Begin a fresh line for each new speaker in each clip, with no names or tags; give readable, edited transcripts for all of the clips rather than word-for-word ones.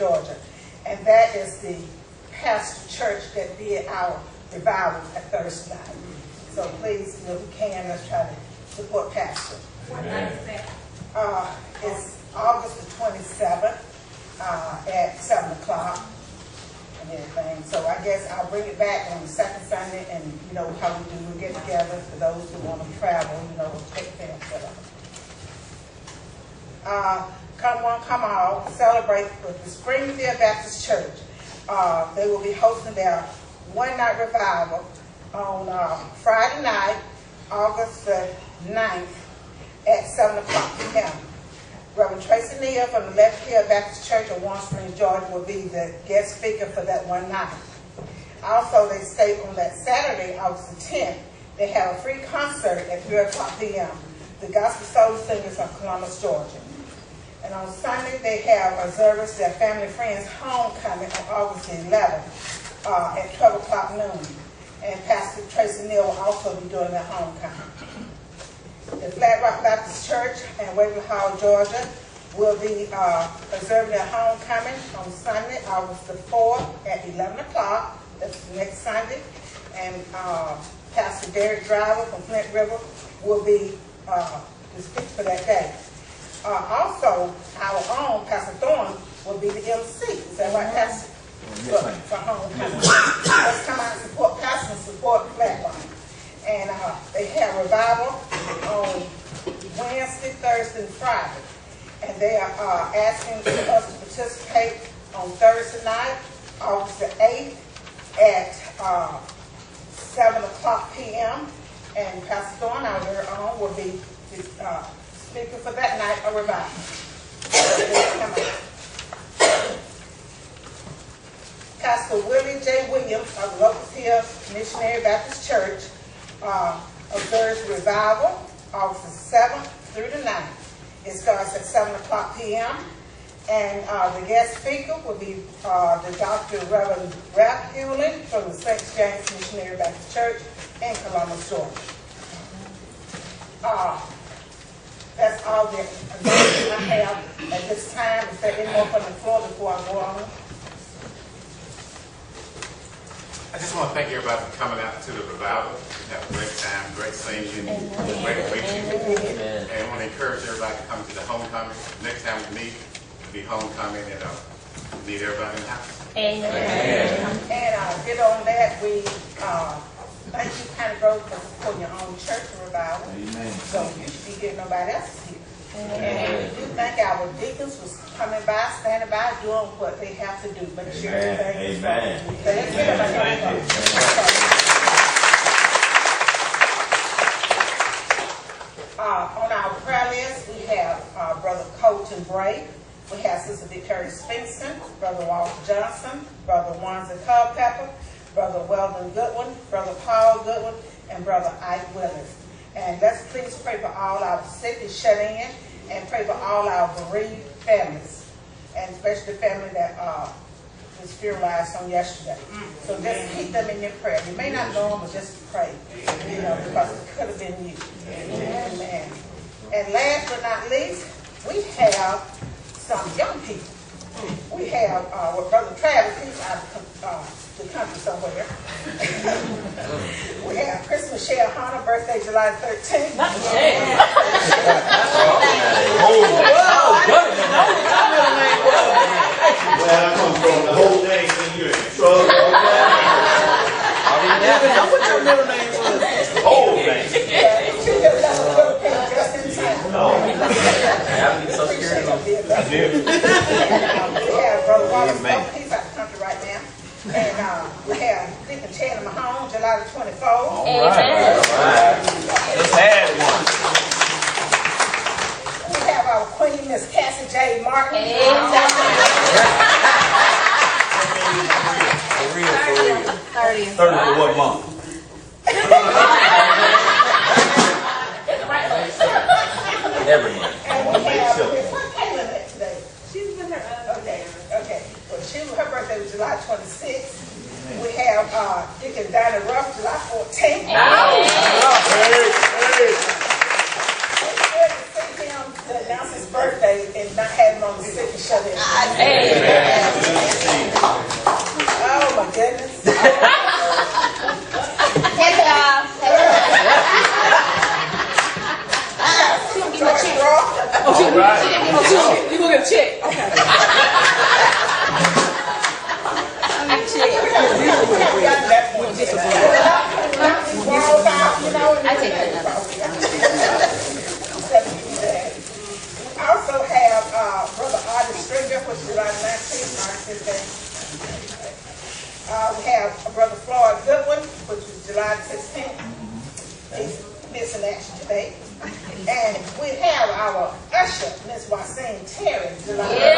Georgia, and that is the pastor church that did our revival at Thursday night. So please, if we can, let's try to support Pastor.
What night is that?
It's August the 27th at 7 o'clock and everything. So I guess I'll bring it back on the second Sunday, and you know how we do. We'll get together for those who want to travel, you know, we'll take them. come one, come all, celebrate with the Springfield Baptist Church. They will be hosting their one-night revival on Friday night, August the 9th at 7 o'clock p.m. Reverend Tracy Neal from the Left Hill Baptist Church of Warm Springs, Georgia will be the guest speaker for that one night. Also, they state on that Saturday, August the 10th, they have a free concert at 3 o'clock p.m. The Gospel Soul Singers from Columbus, Georgia. And on Sunday, they have a service, their family friends homecoming on August the 11th at 12 o'clock noon. And Pastor Tracy Neal will also be doing their homecoming. The Flat Rock Baptist Church in Waverly Hall, Georgia will be observing their homecoming on Sunday, August the 4th at 11 o'clock. That's next Sunday. And Pastor Derek Driver from Flint River will be the speaker for that day. Also, our own Pastor Thorne will be the MC. Is that right, Pastor? For homecoming. Let's come out and support Pastor and support Flat Rock. And they have revival on Wednesday, Thursday, and Friday. And they are asking us to participate on Thursday night, August the 8th at 7 o'clock p.m. And Pastor Thorne, our very own, will be the speaker for that night of revival. Pastor Willie J. Williams of the Locust Hill Missionary Baptist Church observes revival August the 7th through the 9th. It starts at 7 o'clock p.m. And the guest speaker will be the Dr. Reverend Ralph Hewlin from the St. James Missionary Baptist Church in Columbus, Georgia. That's all the announcements I have at this time. Is there any more from the floor before I go on?
I just want to thank everybody for coming out to the revival. We have a great time, great singing, great preaching. And I want to encourage everybody to come to the homecoming. Next time we meet, it'll be homecoming and meet everybody in the house.
Amen.
And get on that. We thank you, County Grove, for supporting your own church revival. Amen. So you should be getting nobody else here. And we do thank our deacons for coming by, standing by, doing what they have to do. Make sure everything is right. So let's get everybody on. On our prayer list, we have Brother Colton Bray. We have Sister Victoria Spinson, Brother Walter Johnson, Brother Wanza Culpepper, Brother Weldon Goodwin, Brother Paul Goodwin, and Brother Ike Willis. And let's please pray for all our sick and shut in, and pray for all our bereaved families, and especially the family that was funeralized on yesterday. So just keep them in your prayer. You may not know them, but just pray, because it could have been you. Amen. And last but not least, we have some young people. We have Brother Travis, he's out of the country somewhere. We have Chris Michelle Hunter, birthday July 13th.
Well, I come from the whole name, then you're in trouble. What your middle name was? The whole name. No.
I'm so scared of him. We have Brother Wallace, he's out of the country right now. And we have Deacon Chandler Mahone, July the 24th.
All right. Let's have one.
We have our Queen, Miss Cassie J. Martin.
For real. 30 for what month? Every month.
And we have, where's Caitlin at today? She's with her. Okay. Well, her birthday was July 26th. We have Deacon Dinah Ruff, July 14th. It's good to see him to announce his birthday and not have him on the sick and shut in. Oh my goodness.
You gonna get a check? Okay.
I take that. Also have July 19th, marks his day. We have Brother Floyd Goodwin, which was July 16th. He's missing action today. And we have our usher, Miss Wasine Terry, July 19th.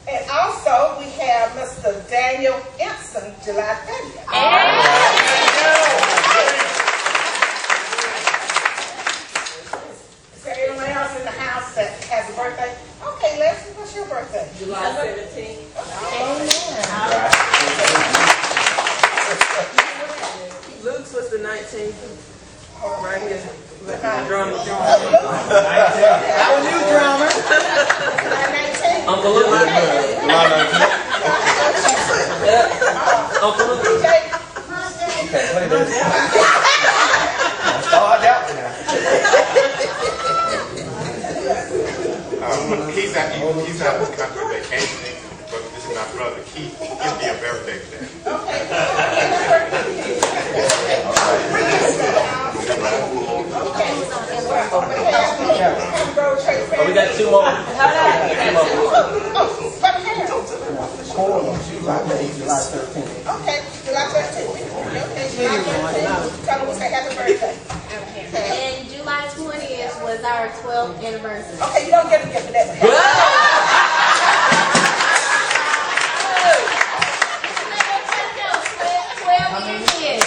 And also, we have Mr. Daniel Empson, July 30th. Is there anyone else in the house that has a birthday? Okay, Leslie, what's your birthday?
July 17th. Luke's was the 19th. Right here. Drummer. Our new drummer.
Uncle Luke. Uncle Luke.
Start out now.
He's out of the country vacationing, but this is my brother Keith. Give me a birthday today.
Oh, we got two more.
July 13th.
Okay, July 13th. Okay, July 13th. Tell them we say happy birthday.
And July 20th was our 12th anniversary.
Okay, you don't get a gift for that.
12 years in.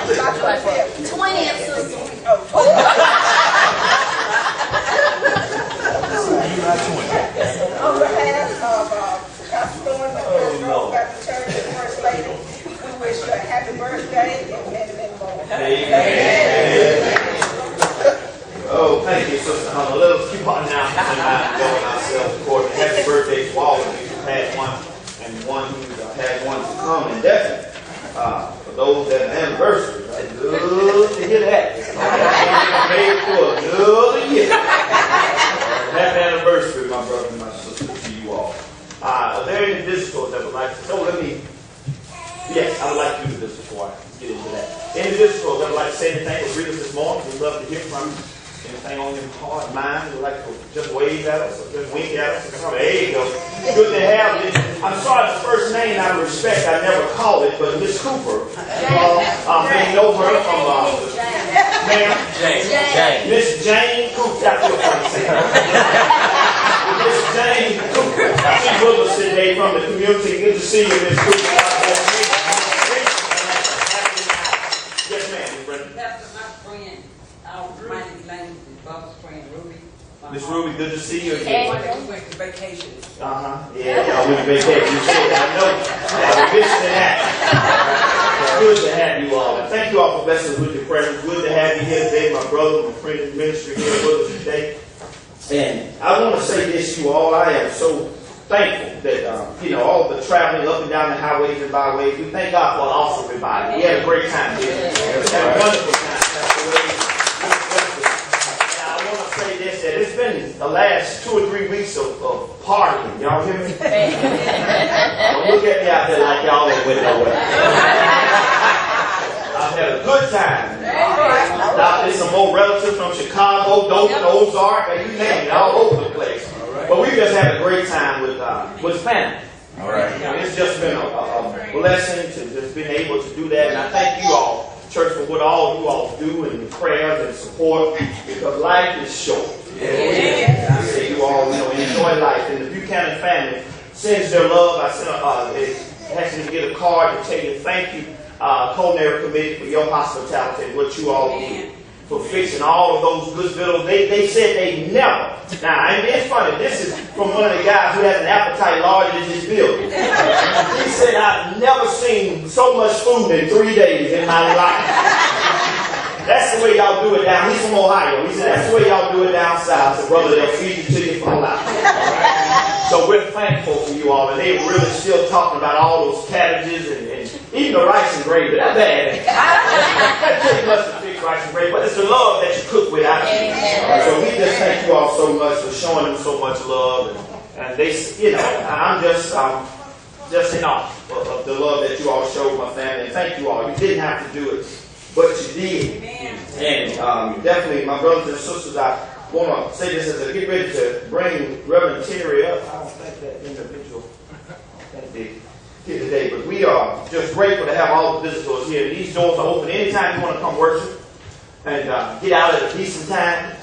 July 25th.
20th, sister.
On behalf of Pastor Thorne, the First Rose Baptist Church, and First Lady, we wish you a happy birthday and many, many more.
Oh, thank you, Sister Hunter. Let us keep on now and going ourselves according. Happy birthday to all of you who had one and one who had one to come indefinite. For those that have anniversary, right? Good to hear that. Made it for another year. Happy anniversary, my brother and my sister, to you all. Are there any visitors that would like to? So let me. Yes, I would like you to visit before I get into that. Any visitors that would like to say anything or greet us this morning? We'd love to hear from you. Anything on your heart, mind, you'd like to just wave at us or just wink at us. There you go. Good to have you. I'm sorry, the first name out of respect, I never called it, but Miss Cooper. May know her from ma'am?
Jane.
Miss Jane Cooper. That's what I'm saying. Miss Jane Cooper. She's with us today from the community. Good to see you, Miss Cooper. Yes, ma'am.
That's my friend, our mighty lady, Bob's friend, Ruby.
Miss Ruby, good to see you again.
We went to vacation.
Yeah, y'all went to vacation. You said that. I know. Y'all missing that. Good to have you all. And thank you all for blessing us with your presence. Good to have you here today, my brother, my friend in ministry here with us today. And I want to say this to you all. I am so thankful that, all the traveling up and down the highways and byways. We thank God for an awesome revival. We had a great time here. We had a wonderful time. I want to say this, that it's been the last 2 or 3 weeks of partying. Y'all hear me? Don't look at me out there like y'all ain't went nowhere. I've had a good time. Now, there's some more relatives from Chicago, Dothan, Ozark, and you name it, all over the place. But we just had a great time with family.
All right.
It's just been a blessing to just been able to do that. And I thank you all, church, for what all you all do and the prayers and support, because life is short. Yeah. I say you all, enjoy life. And the Buchanan family sends their love. I sent asking to get a card to tell you thank you, culinary committee, for your hospitality and what you all do for fixing all of those good vittles. They said they never. Now, and it's funny. This is from one of the guys who has an appetite larger than this building. He said, I've never seen so much food in 3 days in my life. That's the way y'all do it down. He's from Ohio. He said, that's the way y'all do it down south. So, brother, they'll feed you till you fall out. So we're thankful for you all. And they're really still talking about all those cabbages and even the rice and gravy. That's bad. That takes much to fix rice and gravy. But it's the love that you cook with out here. So we just thank you all so much for showing them so much love. And they, I'm just just in awe of the love that you all showed my family. And thank you all. You didn't have to do it, but you did. And definitely, my brothers and sisters, I want to say this as I get ready to bring Reverend Terry up. I don't think that individual, they here today, but we are just grateful to have all the visitors here. These doors are open anytime you want to come worship and get out at a decent time.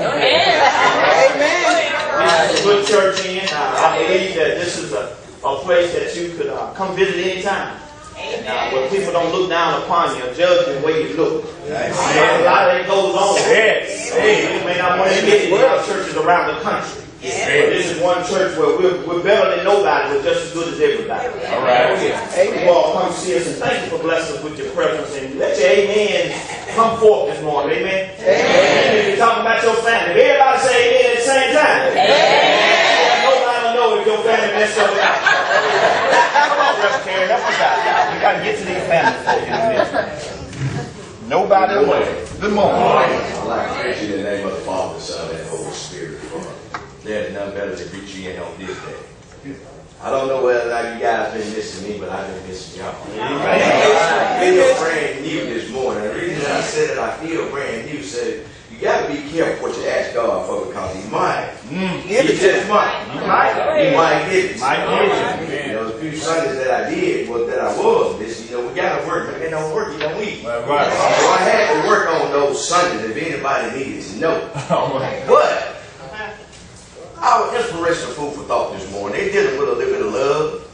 Amen.
This is a good church in. I believe that this is a place that you could come visit anytime. Where people don't look down upon you or judge you the way you look. A lot of that goes on. You may not want to admit it in our churches around the country. But this is one church where we're better than nobody, but just as good as everybody.
All right.
You all come see us, and thank you for blessing us with your presence. And let your amen come forth this morning. Amen. Amen. You're talking about your family. Everybody say amen at the same time. Amen. Nobody will know if your family messed up or not. Come on, Reverend Terry. That's what's out. We got to get to these families for you in a minute. Nobody will know. Good morning.
I'd like to praise you in the name of the Father, Son, and Holy Spirit. There's none better to reach you in on this day. I don't know whether or not you guys been missing me, but I've been missing y'all. I feel brand new this morning. The reason I said that I feel brand new, said you got to be careful what you ask God for, because He might. He just might. He might give it. You know, the few Sundays that I did was that I was missing. You know, we got to work. If it don't work, you don't eat. So I had to work on those Sundays if anybody needed to know. But our inspirational food for thought this morning, they're dealing with a little bit of love,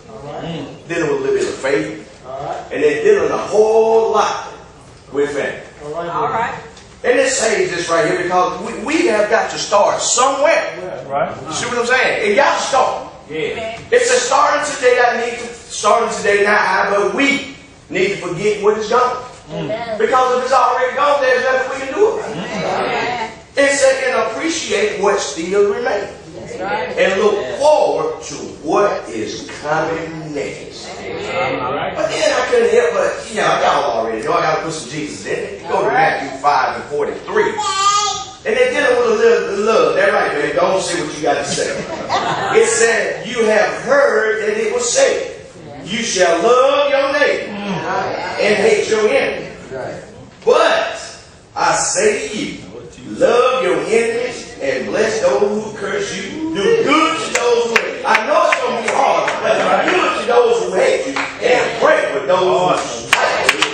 dealing with a little bit of faith, and they're dealing a whole lot with family.
All right.
And it says this right here because we have got to start somewhere. You see what I'm saying? It got to start. It says starting today, starting today, not I, but we need to forget what is gone. Because if it's already gone, there's nothing we can do about it. It said, and appreciate what still remains. And look forward to what is coming next. But then I couldn't help but, y'all already know I got to put some Jesus in it. Go to Matthew 5:43. And they're dealing with a little love. That's right, man. Don't say what you got to say. It said, you have heard that it was said, you shall love your neighbor and hate your enemy. But I say to you, love your enemies and bless those who curse you. Do good to those who hate you. I know it's going to be hard, but do good to those who hate you and pray for those who hate you.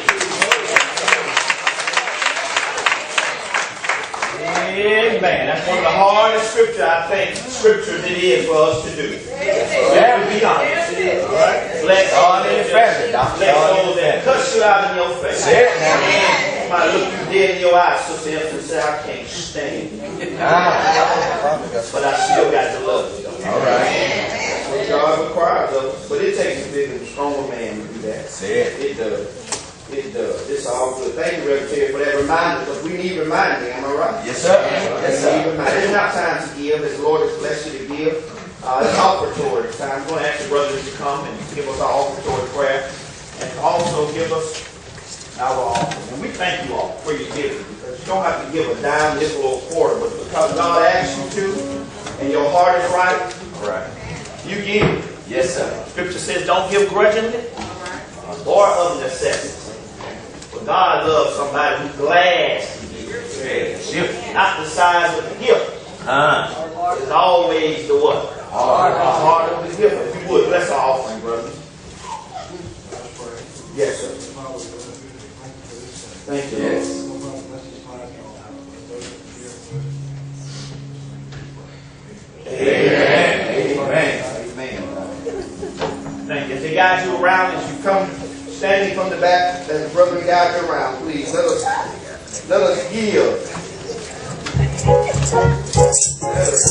Amen. That's one of the hardest scriptures it is for us to do. That would be honest. Bless God in your family. Bless those that cuss you out in your face. Somebody look you dead in your eyes, Sister Empton, and say, I can't stand you. But I still got to love you. All right. That's what God requires of us. But it takes a bigger and stronger man to do that. It does. It does. It's all good. Thank you, Reverend Terry, for that reminder, because we need reminding. Am I right? Yes, sir. Yes, sir. It's not time to give. As the Lord has blessed you to give. It's offertory time. I'm going to ask the brothers to come and give us our offertory prayer, and also give us our offering. And we thank you all for your giving, because you don't have to give a dime, nickel, or quarter, but because God asked you to, and your heart is right, you give. Yes, sir. Scripture says, don't give grudgingly or of necessity. But God loves somebody who's glad to give. Not the size of the gift. It's always the what? The heart of the giver. If you would, bless our offering, brother. Yes, sir. Thank you. Yes. Amen. Amen. Amen. Thank you. As they guide you around, as you come standing from the back, as the brother guide you around, please let us give. Let us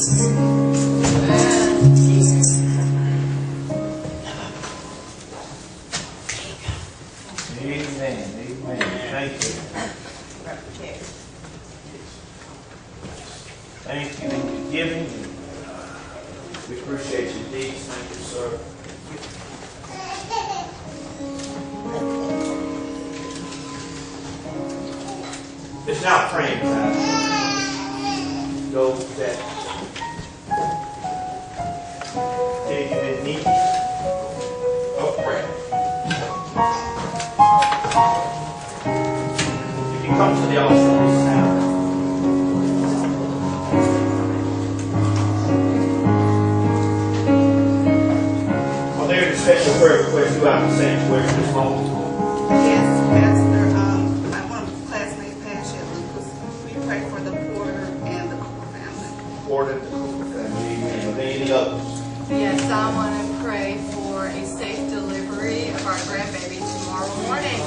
Amen. Thank you. Thank you for giving. We appreciate your deeds. Thank you, sir. It's now praying time. Those that take it in need of prayer. If you come to the altar this time, are there any special prayer requests throughout the sanctuary this moment?
Yes, Pastor. I want to classmate Pastor Lucas. We pray for the Porter and the Cooper family.
Porter, amen. Are there any others?
Yes, I want to pray for a safe delivery of our grandbaby tomorrow morning.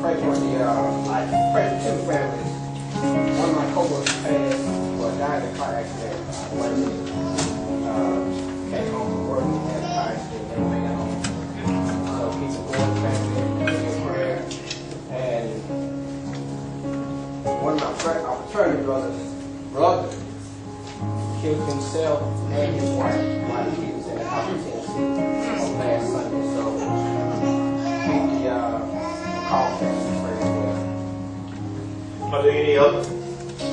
Pray for the, I pray for two families. One of my co-workers passed, died in a car accident Monday. Came home from work and had a car accident and made it home. So keep the board family in prayer. And one of my fraternity brothers killed himself and his wife while he was in the house in Tennessee on last Sunday. So keep the call family in prayer as well.
Are there any other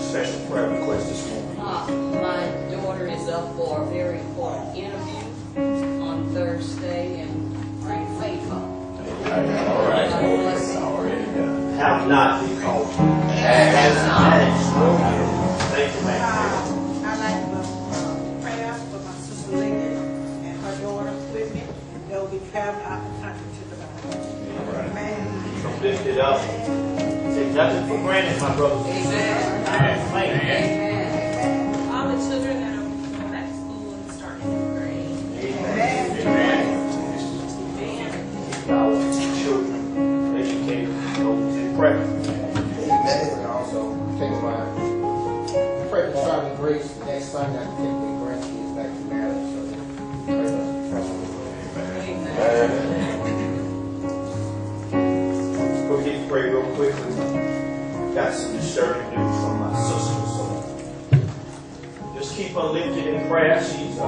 special prayer requests this morning?
My daughter is up for a very important interview on Thursday, and pray faithful.
All right. Already done. Have not been called. Thank you, man.
I'd like to pray out for my sister Lincoln and her daughter with me. They'll be traveling out the country to the Bible. Amen.
So lift it up. Take nothing for granted, my brothers.
Amen.
Amen.
All the children that are going back to school and starting in grade.
Amen. Our children educated, those in prayer.
And also take my pray for traveling grace next Sunday. I can take the grandkids back to Maryland. So pray for traveling grace.
We'll get pray real quickly. Got some disturbing news from my sister, so just keep her lifted in prayer. She's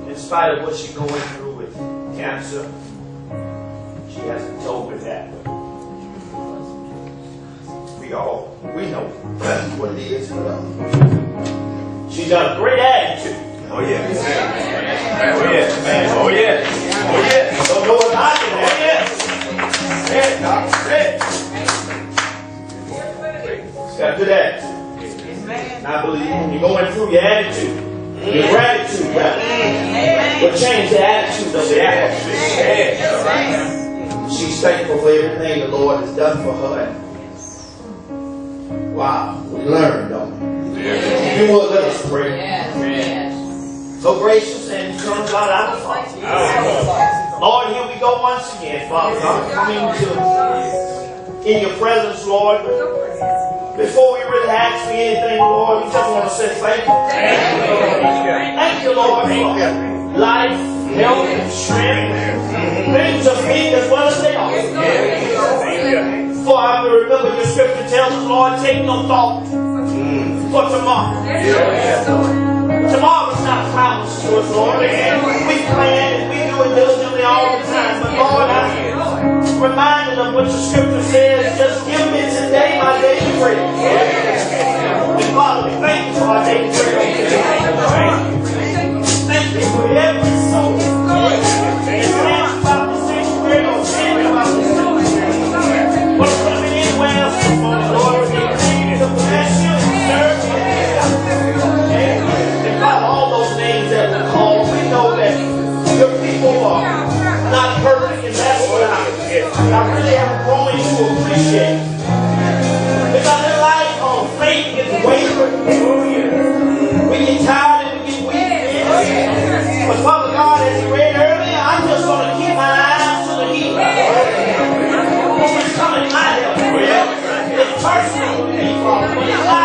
in spite of what she's going through with cancer, she hasn't told me that, but we know what it is. But she's got a great attitude. Oh yeah. Oh yeah. Oh yeah. Oh yeah. Don't know what I can have. Oh yeah. Yeah, Doc. It's got good attitude. And I believe when you're going through your attitude, your gratitude, will change the attitude of the atmosphere. She's thankful for everything the Lord has done for her. Wow, we learn, don't we? You will let us pray. So gracious and eternal God, our Father. Lord, here we go once again, Father God, coming in your presence, Lord. Before we really ask for anything, Lord, we just want to say thank you. Thank you, Lord, for life, health, and strength. Things are big as well as they are. For I remember your scripture tells us, Lord, take no thought for tomorrow. Tomorrow's not promised to us, Lord. We plan and we do it diligently all the time. But Lord, I'm reminded of what the scripture says. Just give me today my daily bread. And Father, we thank you for our daily bread. Thank you for every soul. It's about the sanctuary or saying about the sanctuary. But put them anywhere else this morning, Lord. We continue to bless you and serve you. And Father, all those names that we call, we know that your people are not perfect, and that's what I really am growing to appreciate. Because in life, faith gets wavering. We get tired and we get weak. But Father God, as you read earlier, I'm just going to keep my eyes to the heat. It's coming my help. It's personal.
Oh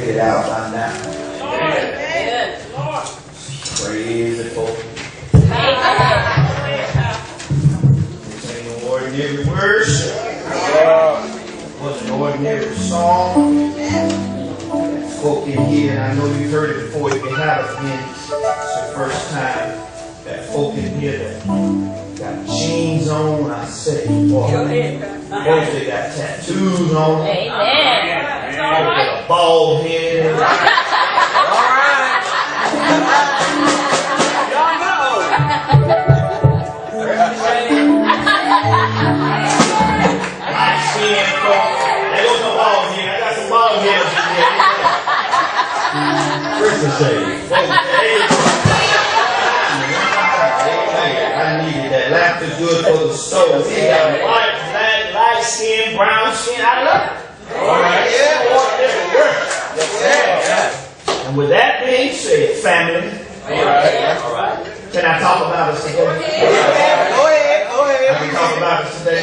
figured it out by now. Praise the Lord. This ain't no ordinary worship. It was an ordinary song. Folk in here, and I know you've heard it before, you can have it again. It's the first time that folk in here that got jeans on, I say, boy. Both they got tattoos on.
Amen.
Both got a bald head.
All right. Y'all know.
Light skin folk. There goes my bald head. I got some bald heads in here. Ricochet. I needed that. Laughter's good for the soul. We got white, black, light skin, brown skin. I love it. All right. And with that being said, family. All right. Can I talk about us today? Go ahead. I can talk about us today.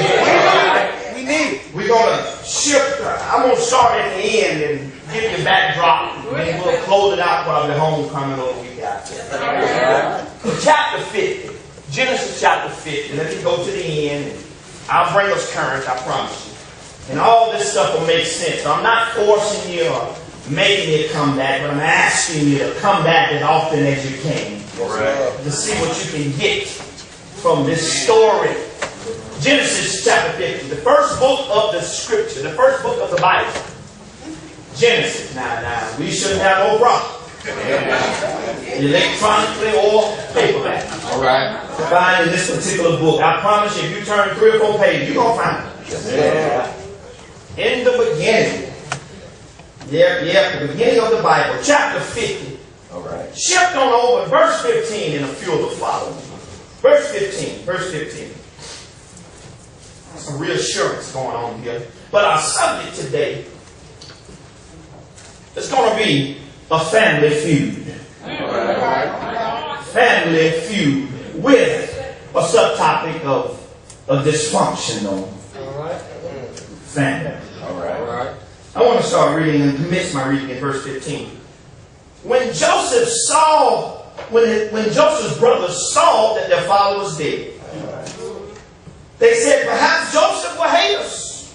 We need it. We're going to shift. I'm going to start at the end and give you a backdrop. And then we'll close it out probably homecoming or we got chapter 50. Genesis chapter 50. Let me go to the end. And I'll bring us current, I promise you. And all this stuff will make sense. So I'm not forcing you or making you come back, but I'm asking you to come back as often as you can. To see what you can get from this story. Genesis chapter 50. The first book of the scripture. The first book of the Bible. Genesis. Now, we shouldn't have no problem. Electronically or paperback. All right. To find in this particular book. I promise you, if you turn 3 or 4 pages, you're going to find it. In the beginning. The beginning of the Bible. Chapter 50. All right. Shift on over. Verse 15 and a few of the following. Verse 15. Some reassurance going on here. But our subject today is going to be a family feud. Family feud with a subtopic of a dysfunctional family. I want to start reading and commence my reading in verse 15. When Joseph's brothers saw that their father was dead, they said, perhaps Joseph will hate us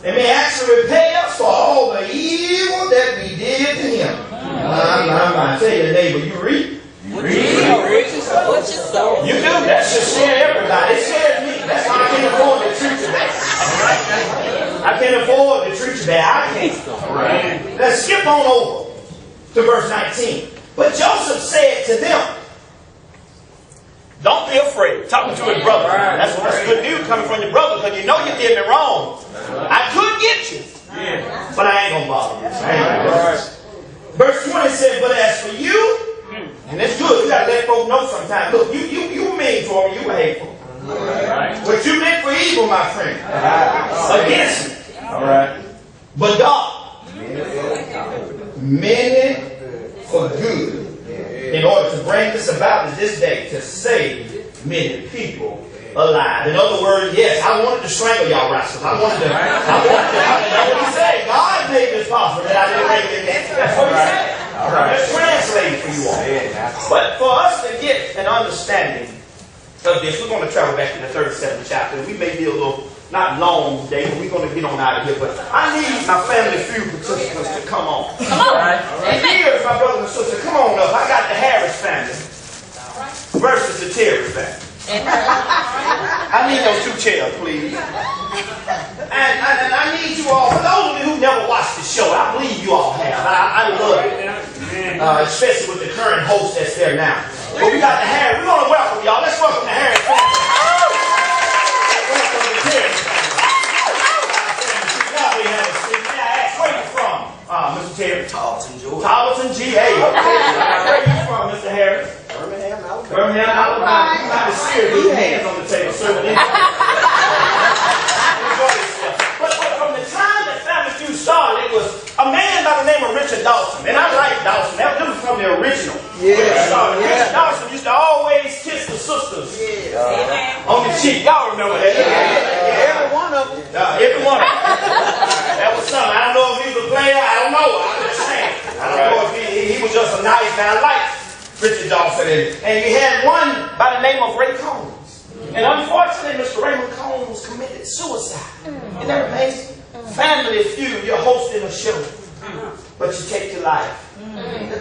and may actually repay us for all the evil that we did to him. I tell your neighbor, you read? You do. That should scare everybody. It scares me. That's why I can't afford to treat you bad. I can't afford to treat you bad. I can't. Let's skip on over to verse 19. But Joseph said to them, don't be afraid. Talking to his brother. That's good news coming from your brother because you know you did me wrong. I could get you, but I ain't going to bother you. Verse 20 says, but as for you, and it's good, you got to let folks know sometimes. Look, you mean for me, you were hateful. But you meant for evil, my friend. Against me. But God meant it for good. In order to bring this about this day, to save many people alive. In other words, yes, I wanted to strangle y'all rascals. I wanted to, that's what he said. God made this possible that I didn't make it. That's what he said. Let's translate for you all. But for us to get an understanding of this, we're going to travel back to the 37th chapter. We may be a little, not long today, but we're going to get on out of here. But I need my family feud participants to come on. Here's my brothers and sisters. Come on up. I got the Harris family versus the Terry family. I need those 2 chairs, please. And I need you all, for those of you who never watched the show, I believe you all have. I love it. Especially with the current host that's there now. But we got the Harris. We're going to welcome y'all. Let's welcome the Harris family. Welcome to Terry. Where are you from, Mr. Terry? Tarleton, Georgia. Tarleton, GA. Okay. Where are you from, Mr. Harris? Birmingham, Alabama. You have to see your hands on the table, sir. But from the time that Family Feud started, it was a man by the name of Richard Dawson. And I like Dawson. That was from the original. Richard Dawson used to always kiss the sisters on the cheek. Y'all remember that? Every one of them. That was something. I don't know if he was a player. I don't know. just a nice man. I like Richard Dawson. And you had one by the name of Ray Combs. And unfortunately, Mr. Raymond Combs committed suicide. Isn't that amazing? Family Feud, you're hosting a show, but you take your life.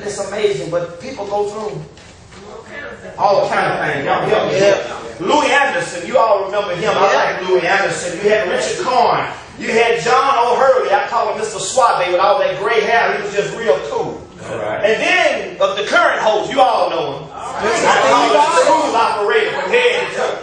It's amazing, but people go through all kind of things. Y'all help me help. Louis Anderson, you all remember him. I like Louis Anderson. You had Richard Karn. You had John O'Hurley. I call him Mr. Suave with all that gray hair. He was just real cool. Right. And then of the current host, you all know him. I call him the smooth operator from head to toe.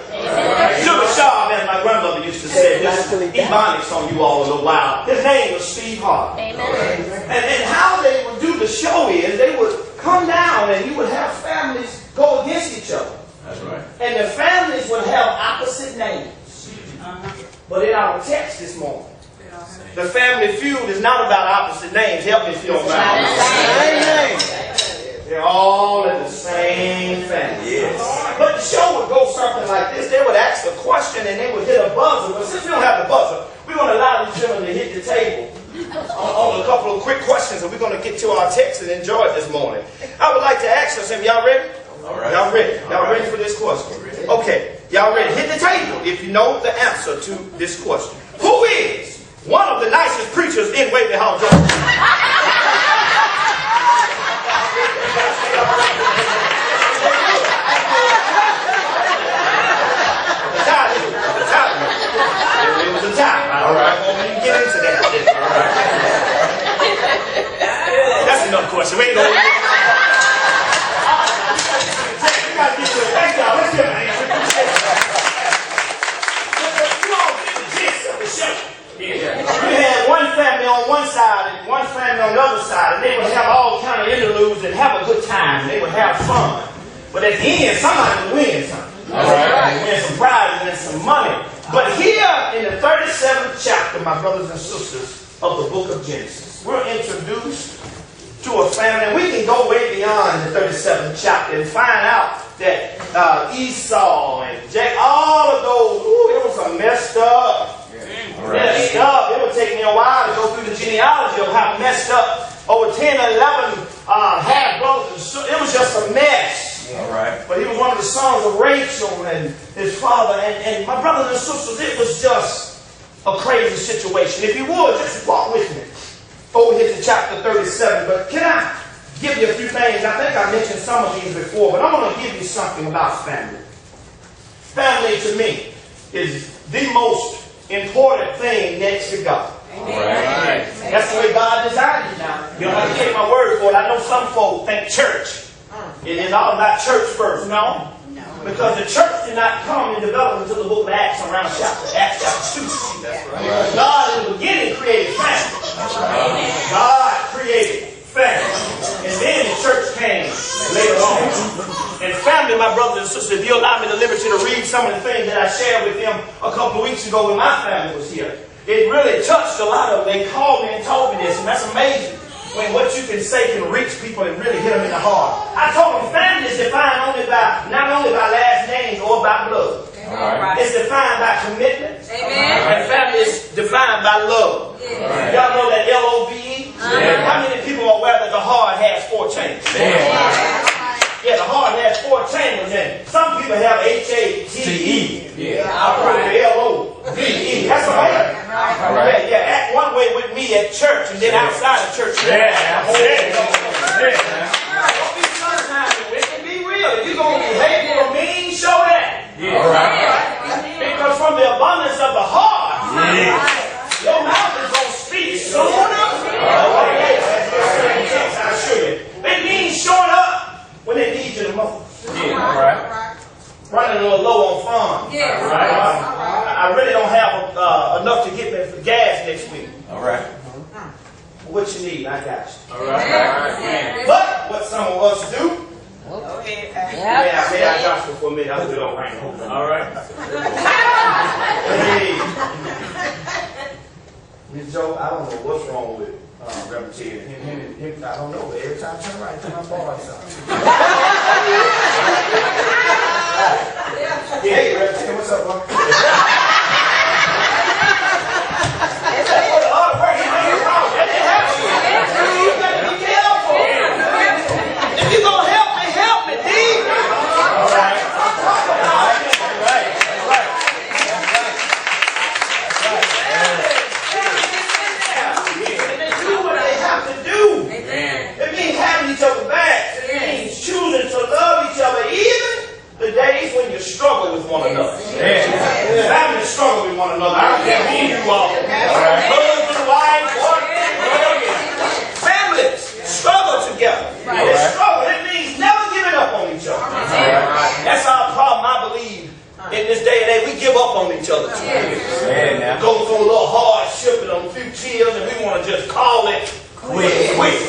Sugar Shaw, as my grandmother used to say, just ebonics on you all in a while. His name was Steve Hart. And how they would do the show is they would come down and you would have families go against each other. That's right. And the families would have opposite names. But in our text this morning, the family feud is not about opposite names. Help me if you don't mind. Same name. They're all in the same family. Yes. But the show would go something like this. They would ask a question and they would hit a buzzer. But since we don't have the buzzer, we're going to allow these gentlemen to hit the table on a couple of quick questions, and we're going to get to our text and enjoy it this morning. I would like to ask us, y'all ready? All right. Y'all ready? Y'all ready for this question? Okay. Y'all ready? Hit the table if you know the answer to this question. Who is one of the nicest preachers in Waverly Hall, Georgia? It was a tie. All right. Well, we can get into that. All right. That's enough question. We ain't going to get to it. Thank y'all. Let's give them a hand. You all get the gist of the show. You had one family on one side and one family on the other side, and they would have all kind of interludes and have a good time. They would have fun. But at the end, somebody would win something. All right. Win some prizes and some money. But here in the 37th chapter, my brothers and sisters, of the book of Genesis, we're introduced to a family. We can go way beyond the 37th chapter and find out that Esau and Jacob, all of those, it was a messed up. Messed up. It would take me a while to go through the genealogy of how messed up over 10 or 11 half brothers. It was just a mess. All right. But he was one of the sons of Rachel and his father. And my brothers and sisters, it was just a crazy situation. If you would, just walk with me over here to chapter 37. But can I give you a few things? I think I mentioned some of these before, but I'm going to give you something about family. Family to me is the most important thing next to God. Right. That's the way God designed it now. You don't have to take my word for it. I know some folk think church. It is all about church first. No. Because the church did not come and develop until the book of Acts around Acts chapter 2. That's right. God in the beginning created family. That's right. God created family. And then the church came later on. And family, my brothers and sisters, if you allow me the liberty to read some of the things that I shared with them a couple of weeks ago when my family was here, it really touched a lot of them. They called me and told me this, and that's amazing. When what you can say can reach people and really hit them in the heart. I told them family is defined not only by last names or by blood. Right. It's defined by commitment. Amen. And family is defined by love. Right. Y'all know that L-O-V-E? How many people are aware that the heart has 4 chambers? Yeah, the heart has 4 chambers in it. Some people have H-A-T-E. Yeah. L-O-V-E. That's all right. Yeah, act one way with me at church and then outside of church. Don't be sometimes with it. Be real. If you're going to be hateful or mean, show that. Yeah. All right. Because from the abundance of the heart, your mouth is going to speak soon enough. I assure you. It means showing up when they need you the most. Yeah. All right. Running a little low on funds. Yeah. All right. I really don't have enough to get me for gas next week. All right. What you need, I got you. All right. But what some of us do. Okay. Yeah, I gospel for a minute. I'll do it on right. All right. Hey. Miss Joe, I don't know what's wrong with Reverend Ted. Him, I don't know, but every time I turn around, I turn my bar something. Hey, Reverend Ted, what's up, bro? It's for the hard work. You got to be careful. And this struggle, it means never giving up on each other. That's our problem, I believe. In this day and age, we give up on each other too. Go through a little hardship and a few tears, and we want to just call it quits.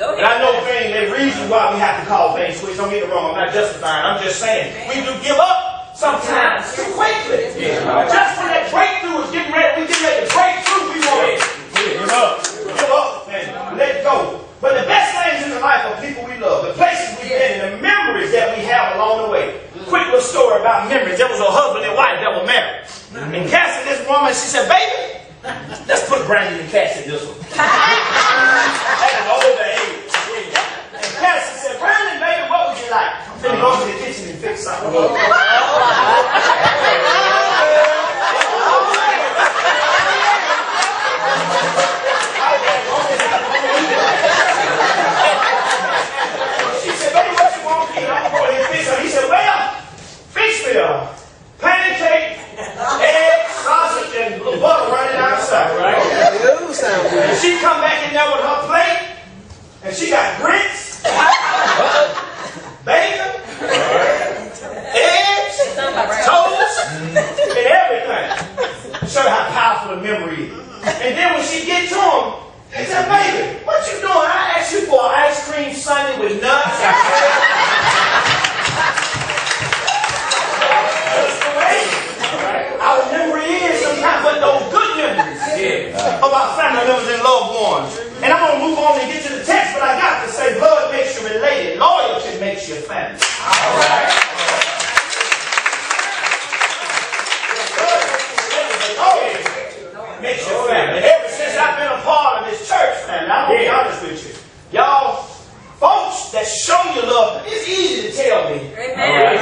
And I know there's reasons why we have to call things quits. Don't get me wrong, I'm not justifying. I'm just saying we do give up sometimes too quickly. Just when that breakthrough is getting ready, we get ready to break through, we want to give up and let go. But the best things in the life of people we love, the places we've been, and the memories that we have along the way. Quick little story about memories. There was a husband and wife that were married. And Cassie, this woman, she said, baby, let's put Brandon and Cassie this one. At an older age. And Cassie said, Brandon, baby, what would you like? I'm finna go to the kitchen and fix something. He said, well, fix me a pancake, egg, sausage, and a little butter running outside, right? And she come back in there with her plate, and she got grits, bacon, eggs, toast, and everything. Show you how powerful the memory is. And then when she get to him, he said, baby, what you doing? I asked you for an ice cream sundae with nuts. Our memory is sometimes, but those good memories of our family members and loved ones. And I'm going to move on and get to the text, but I got to say, blood makes you related. Loyalty makes you family. All right. Loyalty makes you family. And ever since I've been a part of this church family, I'm going to be honest with you. Y'all, folks that show you love, it's easy to tell me. Amen.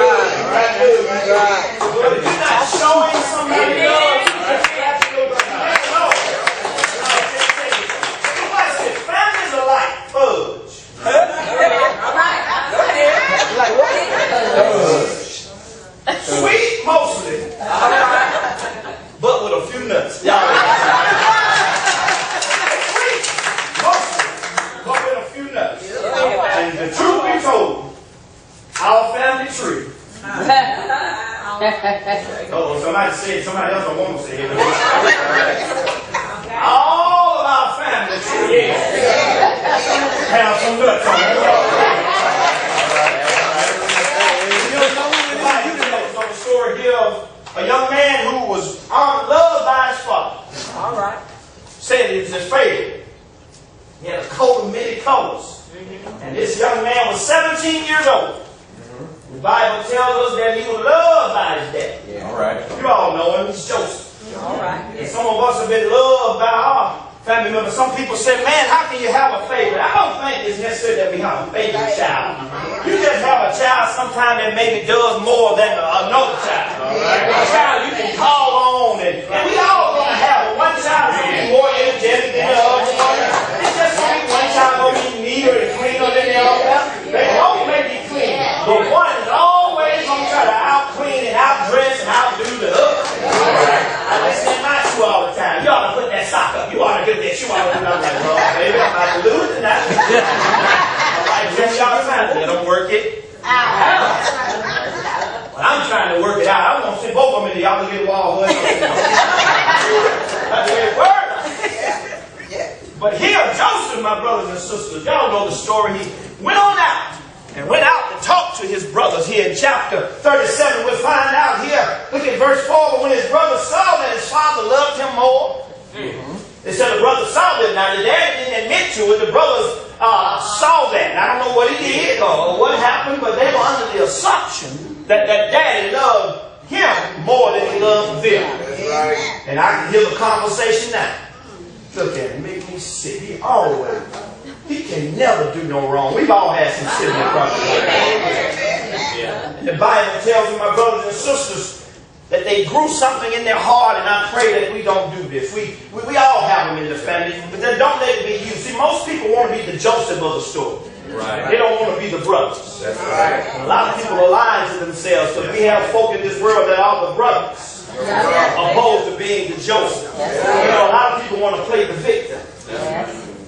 But if you're not showing somebody love, somebody said families are like fudge. Like what? Sweet mostly. But with a few nuts. Y'all. Sweet mostly. But with a few nuts. And the truth be told, our family tree. Oh, somebody else don't want to say it. All of our family tree have some nuts on it. There's a story here of a young man who was unloved by his father. All right. Said it was his favorite. He had a coat of many colors. And this young man was 17 years old. The Bible tells us that he was loved by his dad. Yeah. All right. You all know him. He's Joseph. All right. And some of us have been loved by our family members. Some people say, man, how can you have a favorite? I don't think it's necessary that we have a favorite child. You just have a child sometimes that maybe does more than another child. All right. A child you can call on. And we all going to have one child who's be more energetic than the other one. It's just going to be one child going to be neater and cleaner than the other. They both may be clean. But one is always going to try to out-clean and out-dress and outdo the other. I listen to my shoe all the time. You ought to put that sock up. You ought to do this. You ought to do that. I'm like, well, baby, I'm about to lose it now. I tell y'all time. Let them work it. But I'm trying to work it out. I'm going to send both of them into y'all to get a wall. That's the way it works. But here, Joseph, my brothers and sisters, y'all know the story. He went on out. And went out to talk to his brothers here in chapter 37. We'll find out here. Look at verse 4. But when his brothers saw that his father loved him more, they said the brothers saw that. Now the dad didn't admit to it. The brothers saw that. I don't know what he did or what happened, but they were under the assumption that daddy loved him more than he loved them. Right. And I can hear the conversation now. Look at him, make me sick. He can never do no wrong. We've all had some sin in front of us. And the Bible tells me, my brothers and sisters, that they grew something in their heart, and I pray that we don't do this. We all have them in the family, but then don't let it be you. See, most people want to be the Joseph of the story. Right. They don't want to be the brothers. That's right. A lot of people are lying to themselves, because we have folk in this world that are the brothers, opposed to being the Joseph. You know, a lot of people want to play the victim.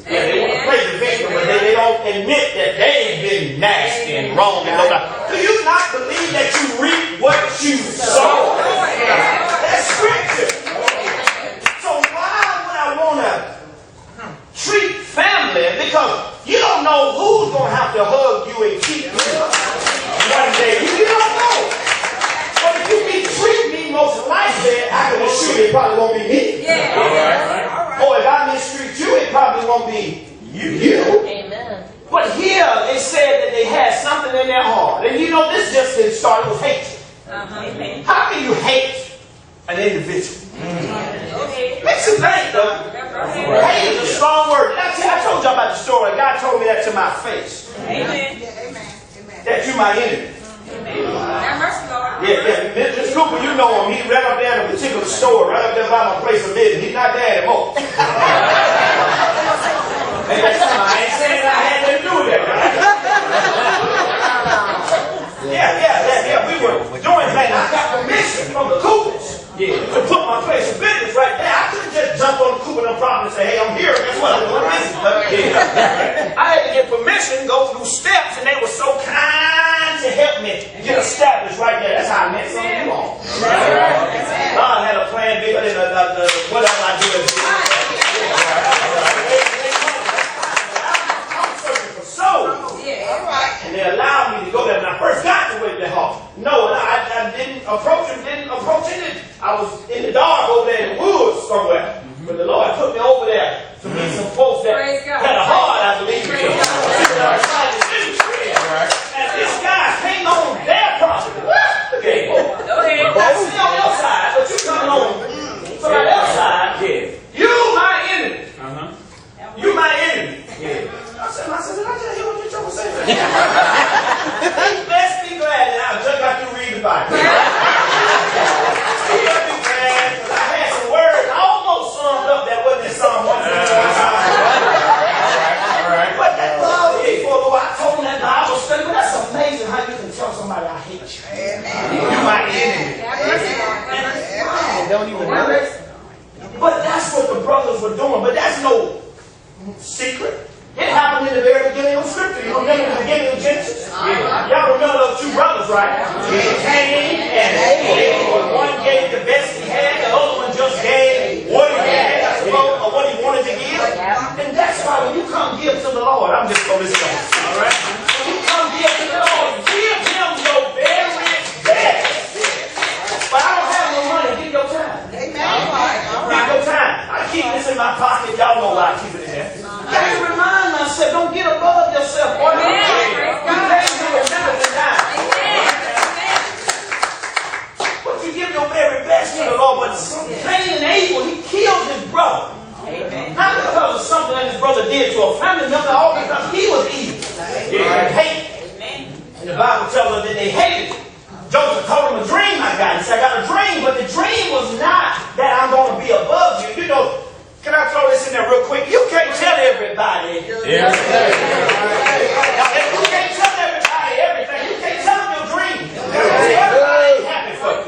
They want to play the victim, but they don't don't admit that they've been nasty and wrong and do you not believe that you reap what you sow? That's scripture. So why would I want to treat family? Because you don't know who's going to have to hug you and keep you one day. You don't know. But if you treat me, most likely, I can assure you it probably won't be me.
Yeah.
All right. Or if I mistreat you, it probably won't be you.
Amen.
But here they said that they had something in their heart. And you know, this just didn't start with hatred.
Amen.
How can you hate an individual? Makes you think, though. Hate is a strong word. I told you about the story. God told me that to my face.
Amen.
That you're my enemy.
Have mercy, Lord.
Yeah. Mr. Cooper, you know him. He's right up there in a particular store, right up there by my place of business. He's not there anymore. Hey, I ain't saying I had nothing to do with that. Yeah. We were doing that. I got permission from the Coopers to put my place of business right there. I couldn't just jump on the Cooper no problem and say, hey, I'm here. Guess what? I'm doing business. I had to get permission, go through steps, and they were so kind to help me get established right there. That's how I met some of you all. God had a plan bigger than whatever I do. And they allowed me to go there. When I first got to Whitley Hall, no, I didn't approach him, it. I was in the dark over there in the woods somewhere. But the Lord put me over there to meet some folks that had a heart, I believe. And this guy came on their property. Okay, I see on your side, but you coming on from the other side. You my enemy. You my enemy. I said, did I just hear what you're trying to say? Best be glad that I just got to read the Bible. Be glad, because I had some words almost summed up that wasn't in Psalm 121. But that love is for the I told them that Bible study, but that's amazing how you can tell somebody I hate you. You're my enemy. And don't even know it. But that's what the brothers were doing. But that's no secret. It happened in the very beginning of Scripture. You remember the beginning of Genesis? Y'all remember those two brothers, right? Cain and Abel. One gave the best he had, the other one just gave what he had, I suppose, or what he wanted to give. And that's why when you come give to the Lord, I'm just going to listen. All right? When you come give to the Lord, give him your very best. But I don't have no money. Give your time. Amen. Give your time. I keep this in my pocket. Y'all know why I keep it in there. I got to remind myself, don't get above yourself. Boy. You can't do it better than that. But you give your very best to the Lord. But Cain and Abel, he killed his brother. Not because of something that his brother did to a family member, all because he was evil. Hate. And the Bible tells us that they hated him. Joseph told him a dream I got. He said, I got a dream, but the dream was not that I'm going to be above you. You know, can I throw this in there real quick? You can't tell everybody. You can't tell everybody everything. You can't tell them your dream. Everybody ain't happy for you.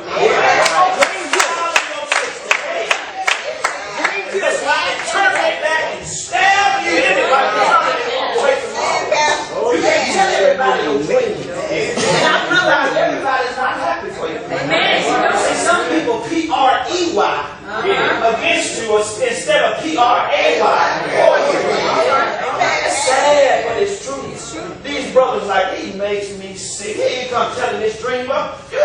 That's why I turn right back and stab you in it like you can't tell everybody your dream. And I realize everybody's not happy for you. See, some people P-R-E-Y against you instead of P-R-A-Y for you. It's sad, but it's true. These brothers, like, he makes me sick. Here you come telling this dream, but if you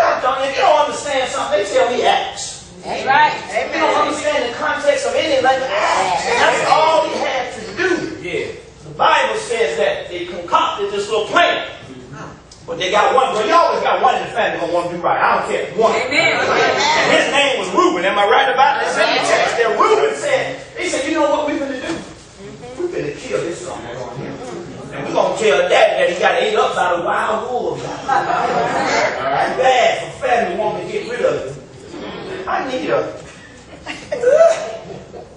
don't understand something, they tell me acts.
Right.
You don't understand the context of any language. And that's all he had to do. The Bible says that they concocted this little plan. But they got one, but you always got one in the family who want to do right. I don't care. One.
Amen.
And his name was Reuben. Am I right about this? In the text there, Reuben said, he said, you know what we're going to do? We're going to kill this son on him. And we're going to tell Daddy that he got ate up by the wild wolves. It's bad for family wanting to get rid of him. I need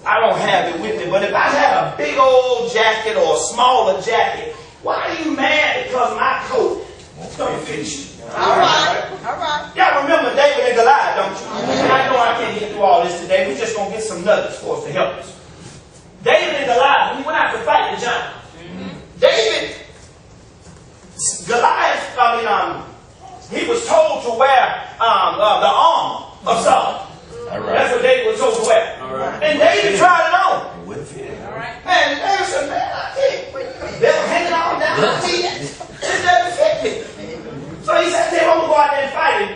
I don't have it with me, but if I had a big old jacket or a smaller jacket, why are you mad because my coat don't fit you? All right. Y'all remember David and Goliath, don't you? I know I can't get through all this today. We're just going to get some nuggets for us to help us. David and Goliath, when he went out to fight the giant, David he was told to wear the armor of Saul. That's what David was told to wear. And David tried it on. And David said, man, I can't. They were hanging on down my feet. It doesn't fit me. So he said, I'm going to go out there and fight him.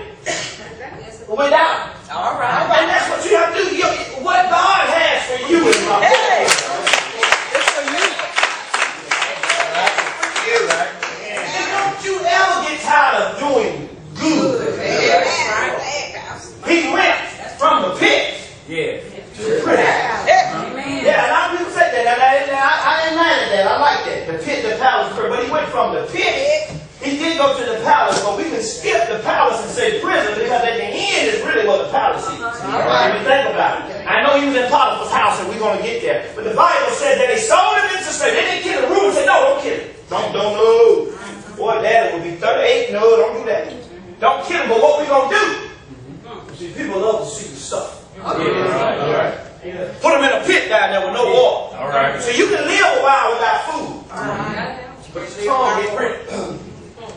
Without.
All right.
And that's what you have to do. What God has for you is my
Hey!
And don't you ever get tired of doing good. He went from the pit. Yeah. Yeah, a lot of people say that. I ain't mad at that. I like that. The pit, the palace, but he went from the pit. He did go to the palace, but we can skip the palace and say prison because at the end is really what the palace is. If you think about it. I know he was in Potiphar's house and we're going to get there. But the Bible said that they sold him into slavery. They didn't kill him. Reuben said, no, don't kill him. Don't know. Boy, Daddy will be 38. No, don't do that. Don't kill him, but what we going to do? See, people love to see you suffer. Put them in a pit down there with no water. All right. So you can live a while without food. But your tongue get red.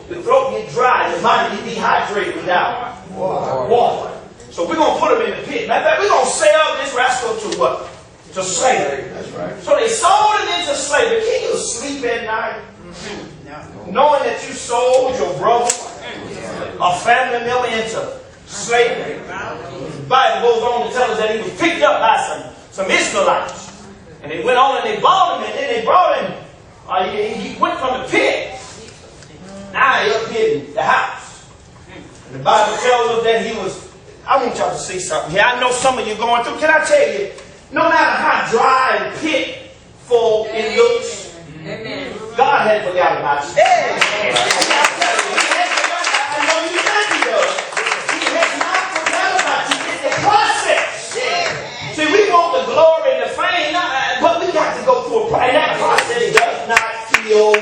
The throat get dry. Your body get dehydrated without water. So we're going to put them in the pit. Matter of fact, we're going to sell this rascal to what? To slavery. That's right. So they sold him into slavery. Can you sleep at night? Knowing that you sold your brother, a family member into slavery. The Bible goes on to tell us that he was picked up by some Israelites. And they went on and they bought him and then they brought him. He went from the pit. Now he up here in the house. And the Bible tells us that he was, I want y'all to see something here. I know some of you going through. Can I tell you, no matter how dry and pitful it looks, God hadn't forgotten about you. I know you think he does. He has not forgotten about you. It's the process. See, we want the glory and the fame, but we got to go through a process. And that process does not feel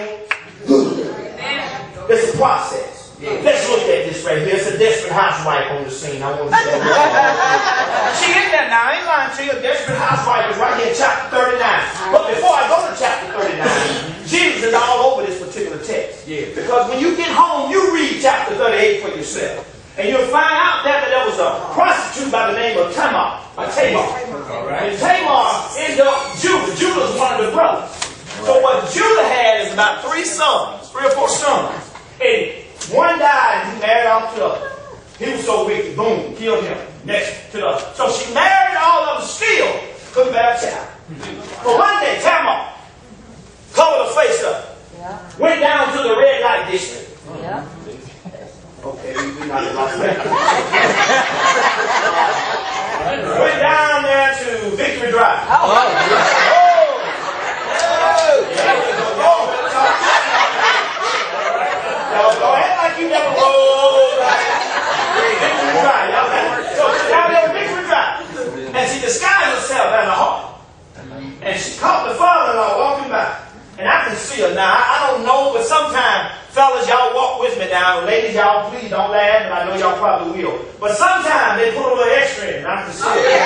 good. It's a process. Let's look at this right here. It's a desperate housewife on the scene. I want to say that. She in there now. I ain't lying to you. A desperate housewife is right here in chapter 39. But before I go to chapter 39, Jesus is all over this particular text. Because when you get home, you read chapter 38 for yourself. And you'll find out that there was a prostitute by the name of Tamar. And Tamar ended up Judah. Judah's one of the brothers. So what Judah had is about 3 or 4 sons. And one died and he married off to the other. He was so wicked, boom, killed him. Next to the other. So she married all of them, still couldn't bear a child. But one day, Tamar covered her face up. Went down to the red light district. Okay, we're not in Las Vegas. Went down there to Victory Drive. Don't act like you never rolled Victory Drive. So down there on Victory Drive. And she disguised herself as a harlot. And she caught the father-in-law walking by. And I can see her now. I don't know, but sometimes, fellas, y'all walk with me now. Ladies, y'all please don't laugh, but I know y'all probably will. But sometimes they put a little extra in, and I can see it.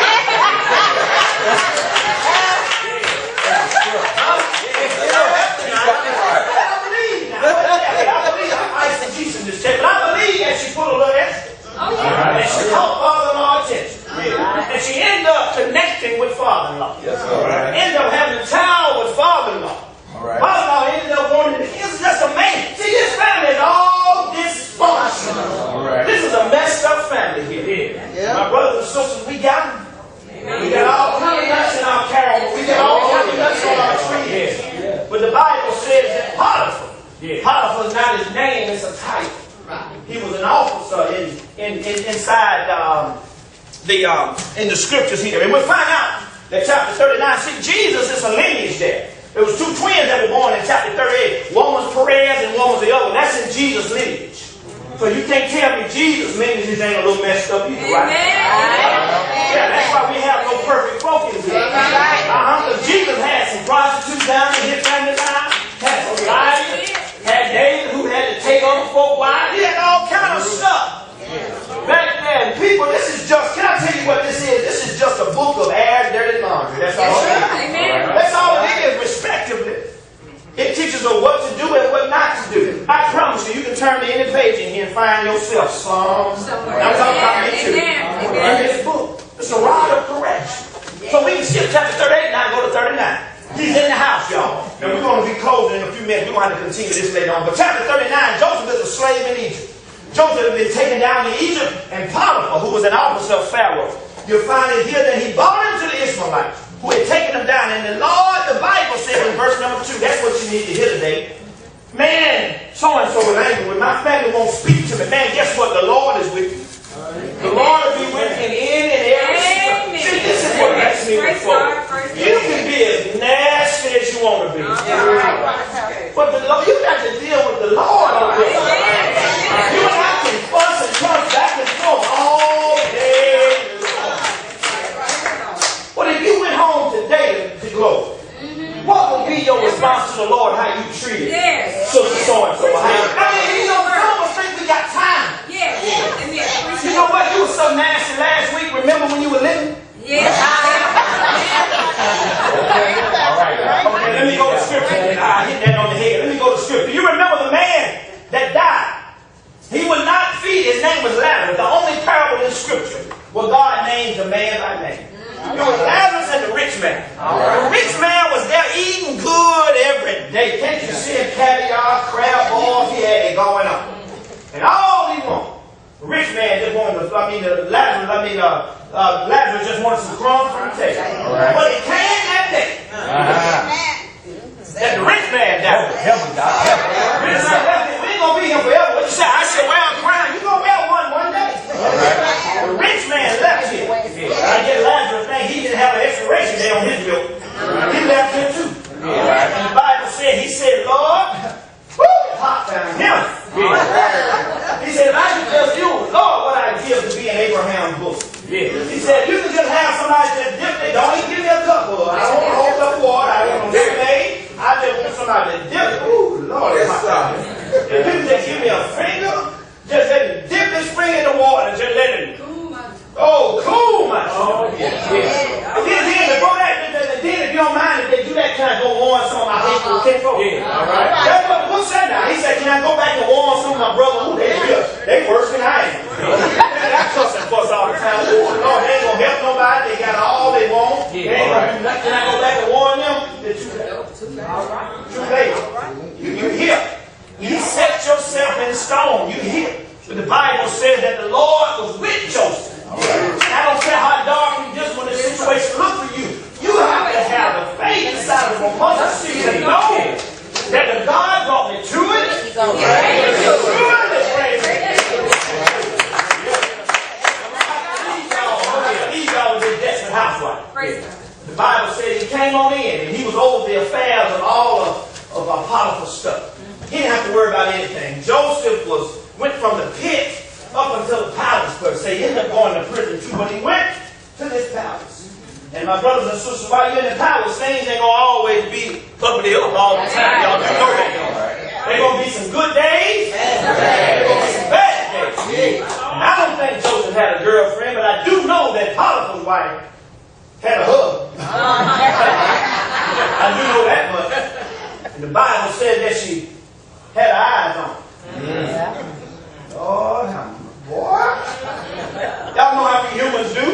But I believe that she put a little extra. And she caught father-in-law attention. And she ended up connecting with father-in-law. Ended up having a child with father-in-law. Father-in-law ended up wanting to, it's just amazing. See, this family is all dysfunctional. This is a messed up family here. My brothers and sisters, we got them. We got all kinds of nuts in our carol. We got all kinds of nuts on our trees. But the Bible says that Potiphar is not his name, it's a title. He was an officer inside in the scriptures here. And we'll find out that chapter 39, see, Jesus is a lineage there. There was 2 twins that were born in chapter 38. One was Perez and one was the other. That's in Jesus' lineage. So you can't tell me Jesus' lineage ain't a little messed up either, right? Yeah, that's why we have no perfect folk in here. Because Jesus had some prostitutes down in his family line. Had some liars. Had David who had to take over folk wives. He had all kind of stuff. Back then, people, this is just, can I tell you what this is? This is just a book of air, dirty laundry. That's all it is. That's all it is, respectively. It teaches us what to do and what not to do. I promise you, you can turn to any page in here and find yourself somewhere. I'm talking about me too. In this book. It's a rod of correction. So we can skip chapter 38 now and go to 39. He's in the house, y'all. And we're going to be closing in a few minutes. We're going to have to continue this later on. But chapter 39, Joseph is a slave in Egypt. Joseph had been taken down to Egypt, and Potiphar, who was an officer of Pharaoh, you'll find it here that he bought him to the Ishmaelites, who had taken him down. And the Lord, the Bible says in verse number 2, that's what you need to hear today. Man, so-and-so is angry with my family won't speak to me. Man, guess what? The Lord is with you. The Lord will be with you in and every. See, this is what makes me before. You can be as nasty as you want to be. But the Lord, you got to deal with the Lord on this. You and I can fuss and cuss back and forth all day long. But if you went home today to glory, what would be your response to the Lord, how you treated Sister so-and-so? I mean, some of us think we got time. You know what? You were so nasty last week. Remember when you were living? Okay, let me go to scripture. I hit that on the head. Let me go to scripture. You remember the man that died? He would not feed. His name was Lazarus. The only parable in scripture where God names a man by name. It was Lazarus and the rich man. The rich man was there eating good every day. Can't you see him? Caviar, crab balls, he had it going on. And all he wanted, the rich man just wanted Lazarus just wanted some crumbs from the table. But it came that day that the rich man died. Rich man left him. We ain't going to be here forever. What you say? I should wear a crown. You're going to wear one day. The rich man left him. I get Lazarus thing. He didn't have an expiration date on his bill. He left him too. And the Bible said, he said, Lord, it's hot down here. He said, if I could just you, Lord, what I give to be in Abraham's bosom. He said, you can just have somebody just dip it. Don't even give me a cup of I don't want to hold up water. I don't want to lemonade. I just want somebody to dip it. Ooh, Lord, it's hot down here. If you can just give me a finger, just let him dip this spring in the water and just let him. Cool myself. And then before that, then if you don't mind if they do that, can I go warn some of my hateful kinfolk? That's what Bush said now. He said, can I go back and warn some of my brothers? Ooh, they worse than I am. I cuss and fuss all the time. Ooh, Lord, they ain't gonna help nobody. They got all they want. They ain't gonna do nothing. Can I go back and warn them? Too late. You hear. You set yourself in stone. You hear. But the Bible says that the Lord was with Joseph. I don't care how dark and dismal this situation looks for you. You have to have the faith inside of a mustard seed and know that the God brought me to it. Esau was a desperate housewife. The Bible said he came on in and he was over the affairs of all of our Potiphar's stuff. He didn't have to worry about anything. Joseph went from the pit up until the palace, per se. He ended up going to prison too, but he went to this palace. And my brothers and sisters, while you're in the palace, things ain't going to always be uppity up all the time. Y'all know that. There's going to be some good days. There's going to be some bad days. And I don't think Joseph had a girlfriend, but I do know that Potiphar's wife had a husband. I do know that much. And the Bible said that she had her eyes on him. Lord, boy. Y'all know how we humans do.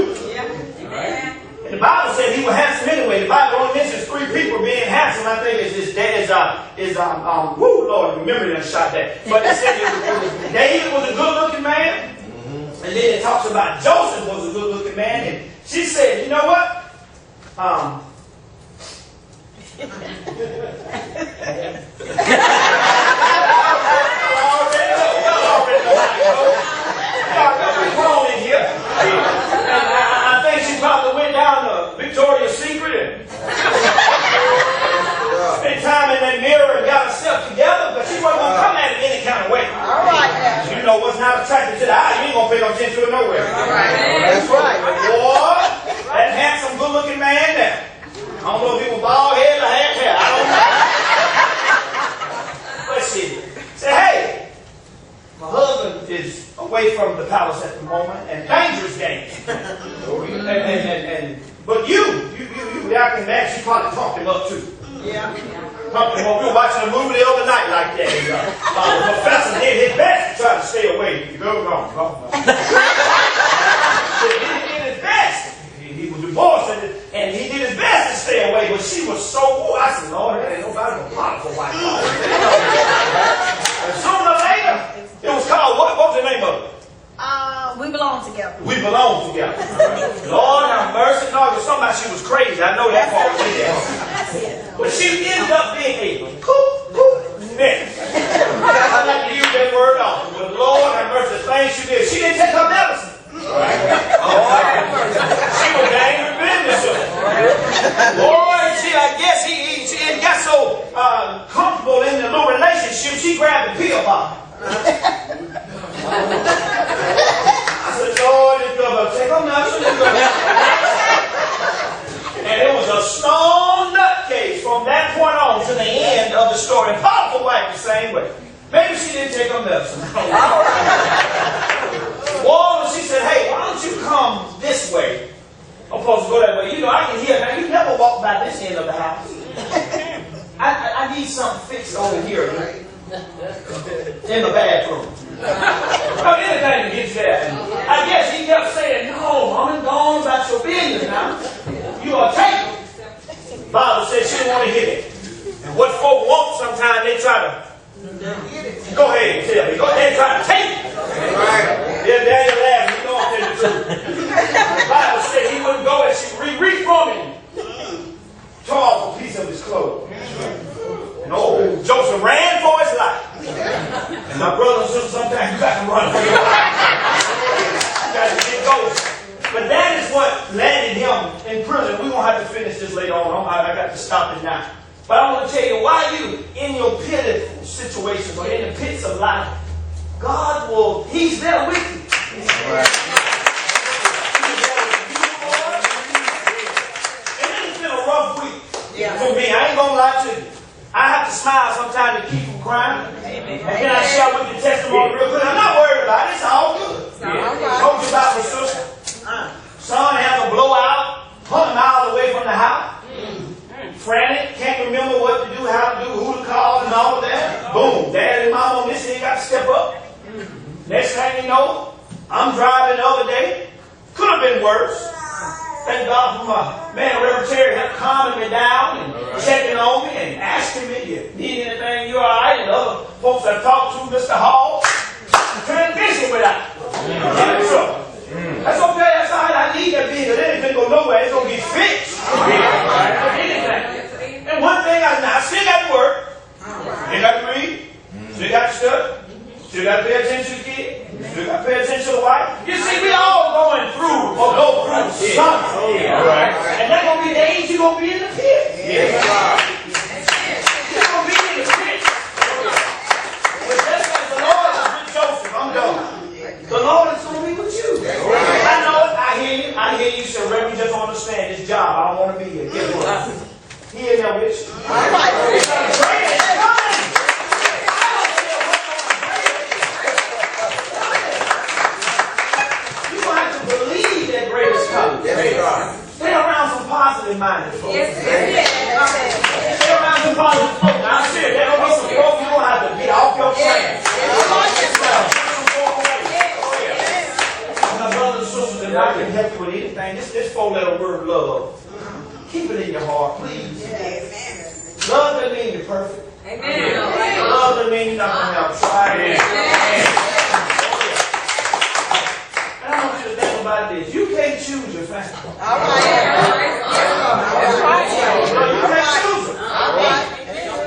And the Bible said he was handsome anyway. The Bible only mentions 3 people being handsome. I think it's his dad Lord, remember that shot that. But it said David was a good-looking man. And then it talks about Joseph was a good-looking man. And she said, you know what? I think she probably went down to Victoria's Secret and spent time in that mirror and got herself together, but she wasn't going to come at it any kind of way. All right. You know what's not attractive to the eye, you ain't going to pay no attention to it nowhere. All right. That's right. Boy, that handsome, good-looking man there. I don't know if he was bald head or half hair. I don't know. But she said, hey, my husband is away from the palace at the moment, and dangerous games. But you acting mad, she probably talked him up too. Yeah. Talked him up. We were watching a movie the other night like that. The professor did his best to try to stay away. she grabbed the pill bottle. I said, Lord, this girl better take her nuts. And it was a strong nutcase from that point on to the end of the story. Powerful wife the same way. Maybe she didn't take her medicine. Well, she said, hey, why don't you come this way? I'm supposed to go that way. You know, I can hear. Now, you never walk by this end of the house. I need something fixed over here in the bathroom. Anything to get you there. I guess he kept saying, no, Mom, go on about your business now. You are taken. Bible says she didn't want to hear it. And what folk want sometimes, they try to go ahead and tell me. Go ahead and try to take it. Yeah, Daddy laughing. You know I'm telling the truth. The Bible said he wouldn't go and she reached for me. Tore off a piece of his clothes. And old Joseph ran for his life. And my brother and sister, sometimes you got to run for your life. You got to get going. But that is what landed him in prison. We're going to have to finish this later on. I got to stop it now. But I want to tell you, why you in your pitiful situations or in the pits of life, God will, He's there with you. Right. And it's been a rough week for me. I ain't going to lie to you. I have to smile sometimes to keep from crying. Amen. And then I share with you testimony real quick. I'm not worried about it. It's all good. I told you about my sister. Son has a blowout 100 miles away from the house. Frantic, can't remember what to do, how to do, who to call, and all of that. Boom. Dad and Mom on this end got to step up. Next thing you know, I'm driving the other day. Could have been worse. Thank God for my man, Reverend Terry, helped calming me down and checking on me and asking me, you need anything, you all right? And other folks I talked to, Mr. Hall, transition without. That's okay, that's all right. I need that vehicle. Anything go nowhere, it's going to get fixed. Anything. And one thing, I still got to work. Still got to read. Still got to study. Still got to pay attention to the kid. Still got to pay attention to the wife. You see, we all going through or go through something. And that's going to be the age you're going to be in the pit. You're going to be in the pit. But that's like the Lord is with Joseph. I'm done. The Lord is going to be with you. I know it. I hear you. I hear you. So, Reverend, just don't understand this job. I don't want to be here. Guess what? He in there with you. All right. It's coming. You're going to have to believe that great is coming. Stay around some positive-minded folks. Stay around some positive folks. Now, I'm serious. There going to be some folks you're going to have to get off your plane. My brothers and sisters, if I can help you with anything, this four-letter word, love. Keep it in your heart, please. Love doesn't mean you're perfect. Amen. Love doesn't mean you're not going to have a try. And I want you to think about this. You can't choose your family. All right. You can't choose them.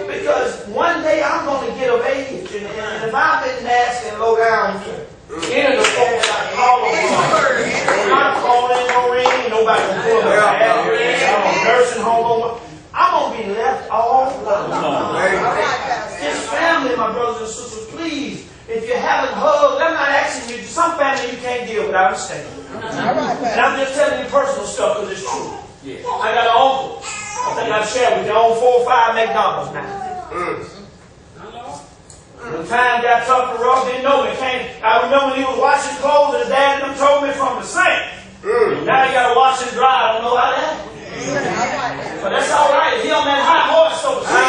Because one day I'm going to get of age. And if I've been nasty and low down, any of the folks that I call them, my phone ain't going to ring, nobody can pull them out. I'm a nursing home. I'm going to be left all alone. This family, my brothers and sisters, please, if you haven't hugged, I'm not asking you, some family you can't deal with, I understand. And I'm just telling you personal stuff because it's true. I got an uncle, I think I've shared with you, on 4 or 5 McDonald's now. When time got tough to rough, didn't know me. I remember when he was washing clothes, his dad and them told me from the sink. Now he got to wash and dry. I don't know how that happened. But that's all right. He on that high horse, so to speak.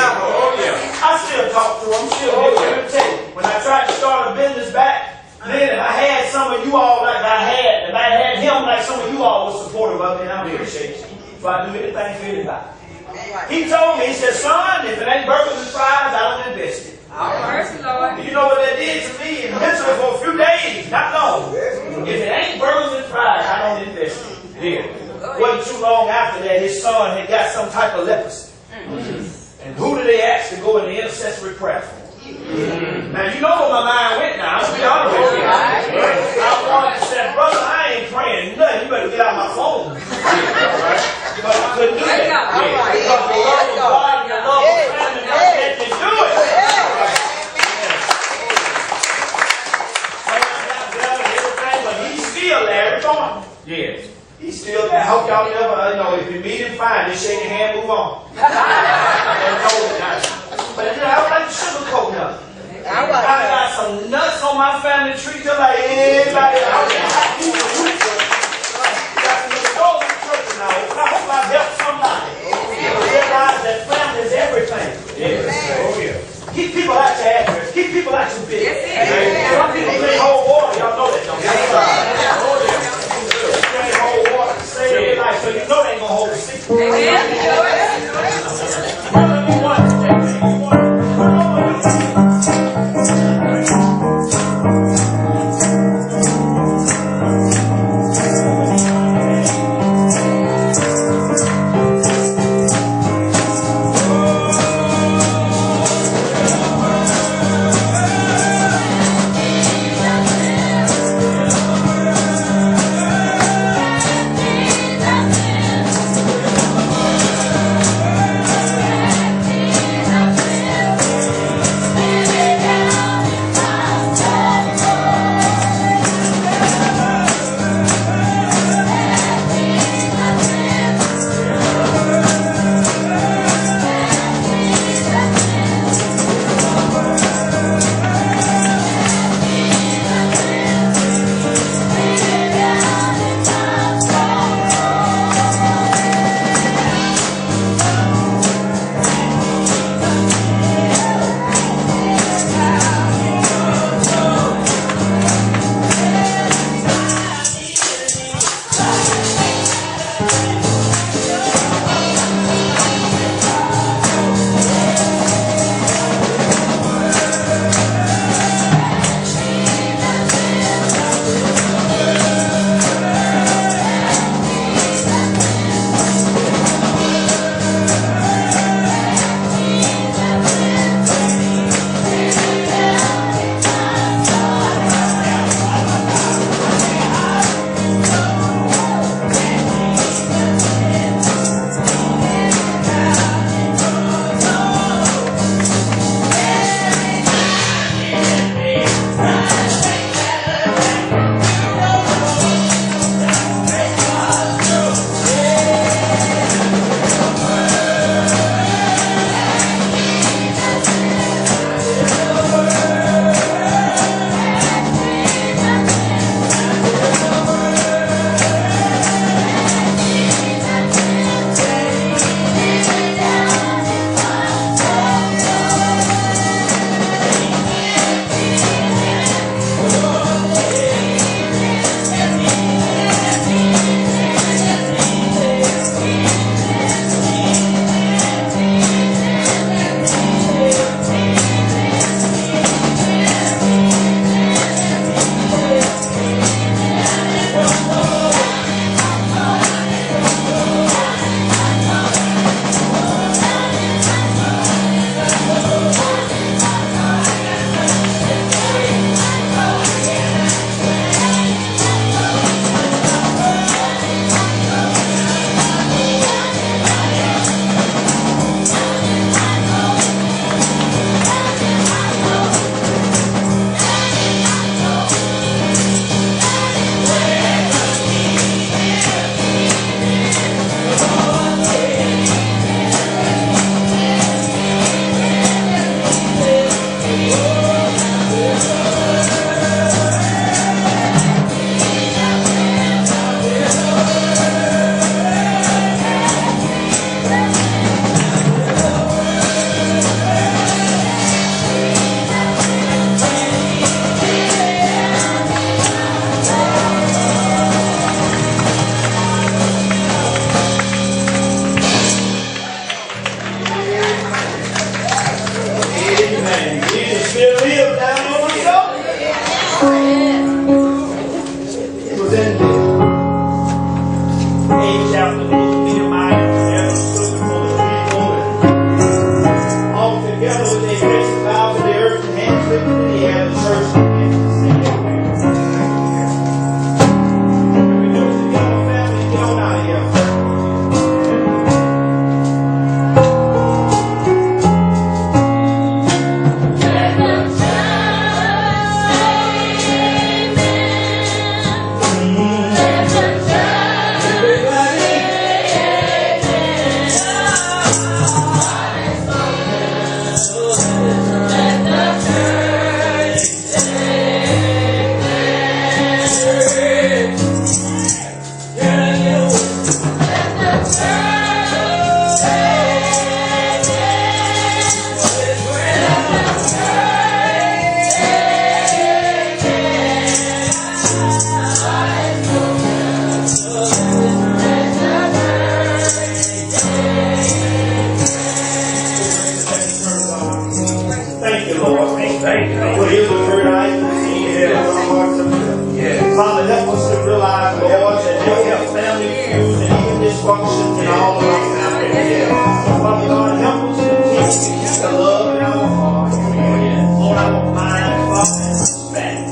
I still talk to him. Let me tell you, when I tried to start a business back, then if I had some of you all like if I had him like some of you all was supportive of me, and I appreciate you. So I do anything for anybody. He told me, he said, son, if it ain't burgers and fries, I don't invest in it. You know what that did to me? Mentally for a few days, not long. If it ain't burgers and fries, I don't invest in it. Wasn't too long after that, his son had got some type of leprosy. And who did they ask to go in the intercessory prayer for? Now, you know where my mind went now. I'm be honest with you. I wanted to say, brother, I ain't praying nothing. You better get out my phone. But I couldn't do that. Because the love of God and the love of family, I had to do it. fine. Just shake your hand, move on. But I don't like to sugarcoat nothing. I got some nuts on my family tree just like everybody else. I hope I helped somebody realize that family is everything. Keep people out your address. Keep people out your business. Some people drink whole water. Y'all know that, don't you? Drink whole water to save their life, so you know they ain't gonna hold a secret.
For He is a great I am. Father, help us to realize, Lord, that there are family feuds and even dysfunctions in all of our families. Father God, help us to continue to keep the love in our heart, on our mind, Father, and respect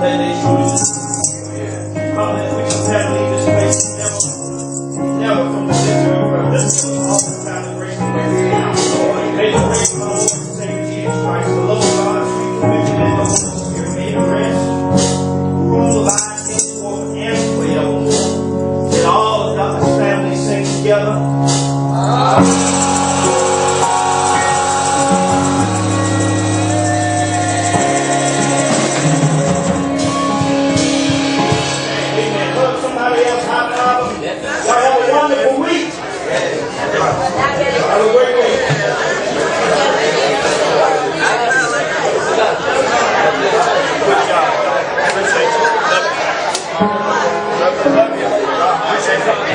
that they truly deserve. Father, if we just have to leave this place, never from the center of prayer. Let's do it all the time, the grace and mercy now. May the grace of our Lord and Savior Jesus Christ, the love of God, the sweet communion and the Holy Spirit, may the rest rule by henceforth and forevermore. And all of God's family sing together. Amen. Hug somebody else, high five them. Y'all have a wonderful week. Have a great week. Good job. Appreciate you. Love you. Appreciate you.